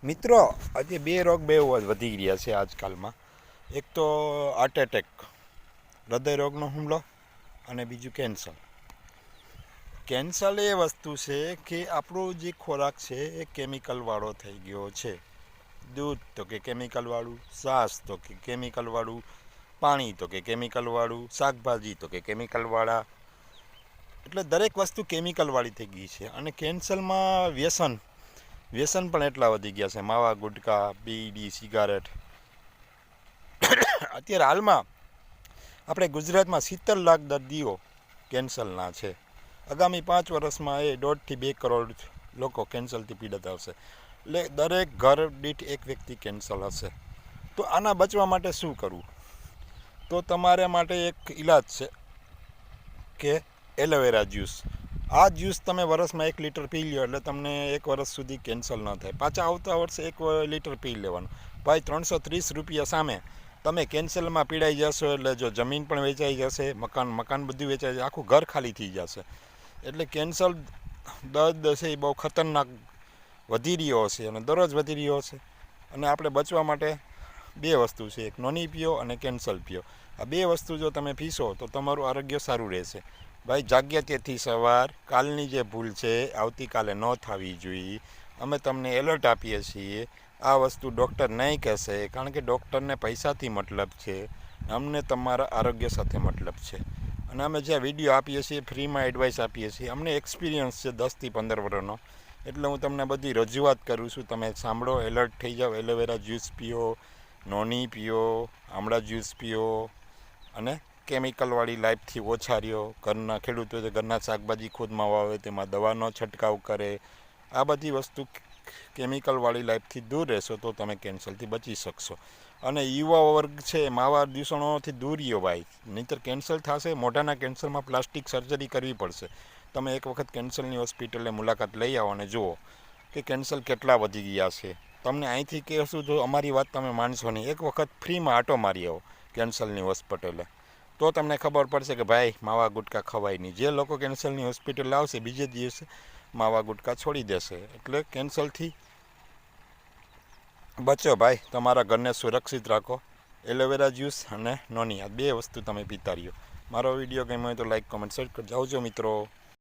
મિત્રો, આજે બે રોગ બહુ વધી રહ્યા છે આજકાલમાં. એક તો હાર્ટ એટેક, હૃદય રોગનો હુમલો, અને બીજું કેન્સર. કેન્સર એ વસ્તુ છે કે આપણો જે ખોરાક છે એ કેમિકલવાળો થઈ ગયો છે. દૂધ તો કે કેમિકલવાળું, છાશ તો કે કેમિકલવાળું, પાણી તો કે કેમિકલવાળું, શાકભાજી તો કે કેમિકલવાળા. એટલે દરેક વસ્તુ કેમિકલવાળી થઈ ગઈ છે. અને કેન્સરમાં વ્યસન પણ એટલા વધી ગયા છે. માવા, ગુટકા, બીડી, સિગારેટ. અત્યારે હાલમાં આપણે ગુજરાતમાં 70 લાખ દર્દીઓ કેન્સરના છે. આગામી 5 વર્ષમાં એ 1.5 થી 2 કરોડ લોકો કેન્સરથી પીડિત આવશે. એટલે દરેક ઘર દીઠ એક વ્યક્તિ કેન્સર હશે. તો આના બચવા માટે શું કરવું? તો તમારા માટે એક ઈલાજ છે કે એલોવેરા જ્યુસ. આ જ્યુસ તમે વરસમાં 1 લીટર પી લો એટલે તમને 1 વર્ષ સુધી કેન્સર ન થાય. પાછા આવતા વર્ષે 1 લીટર પી લેવાનું. ભાઈ, 330 રૂપિયા સામે તમે કેન્સરમાં પીડાઈ જશો. એટલે જો જમીન પણ વેચાઈ જશે, મકાન બધું વેચાઈ જશે, આખું ઘર ખાલી થઈ જશે. એટલે કેન્સર દર્દ છે એ બહુ ખતરનાક વધી રહ્યો હશે અને દરરોજ વધી રહ્યો હશે. અને આપણે બચવા માટે 2 વસ્તુ છે, એક નોની પીઓ અને કેન્સર પીઓ. આ 2 વસ્તુ જો તમે પીશો તો તમારું આરોગ્ય સારું રહેશે. ભાઈ, જાગ્યા તેથી સવાર. કાલની જે ભૂલ છે આવતીકાલે ન થવી જોઈએ. અમે તમને એલર્ટ આપીએ છીએ. આ વસ્તુ ડૉક્ટર નહીં કહેશે, કારણ કે ડૉક્ટરને પૈસાથી મતલબ છે, અમને તમારા આરોગ્ય સાથે મતલબ છે. અને અમે જે વિડીયો આપીએ છીએ ફ્રીમાં એડવાઇસ આપીએ છીએ. અમને એક્સપિરિયન્સ છે 10 થી 15 વર્ષનો. એટલે હું તમને બધી રજૂઆત કરું છું. તમે સાંભળો, એલર્ટ થઈ જાઓ. એલોવેરા જ્યુસ પીઓ, નોની પીઓ, આમળા જ્યુસ પીઓ, અને કેમિકલવાળી લાઈફથી ઓછા રહ્યો. ઘરના ખેડૂતો છે, ઘરના શાકભાજી ખુદમાં વાવે, તેમાં દવાનો છંટકાવ કરે. આ બધી વસ્તુ કેમિકલવાળી લાઈફથી દૂર રહેશો તો તમે કેન્સરથી બચી શકશો. અને યુવા વર્ગ છે, માવા દૂષણોથી દૂર રહ્યો ભાઈ, નહીંતર કેન્સર થશે. મોઢાના કેન્સરમાં પ્લાસ્ટિક સર્જરી કરવી પડશે. તમે એક વખત કેન્સરની હોસ્પિટલે મુલાકાત લઈ આવો અને જુઓ કે કેન્સર કેટલા વધી ગયા છે. તમને અહીંથી કહેશું જો અમારી વાત તમે માનશો નહીં. એક વખત ફ્રીમાં આટો મારી આવો કેન્સરની હોસ્પિટલે, તો તમને ખબર પડશે કે ભાઈ માવા ગુટકા ખવાય નહીં. જે લોકો કેન્સરની હોસ્પિટલ આવશે બીજે દિવસે માવા ગુટકા છોડી દેશે. એટલે કેન્સરથી બચો ભાઈ, તમારા ઘરને સુરક્ષિત રાખો. એલોવેરા જ્યુસ અને નોની, આ 2 વસ્તુ તમે પીતા રહ્યો. મારો વિડીયો ગમ્યો હોય તો લાઈક, કોમેન્ટ, શેર કરજો. આવજો મિત્રો.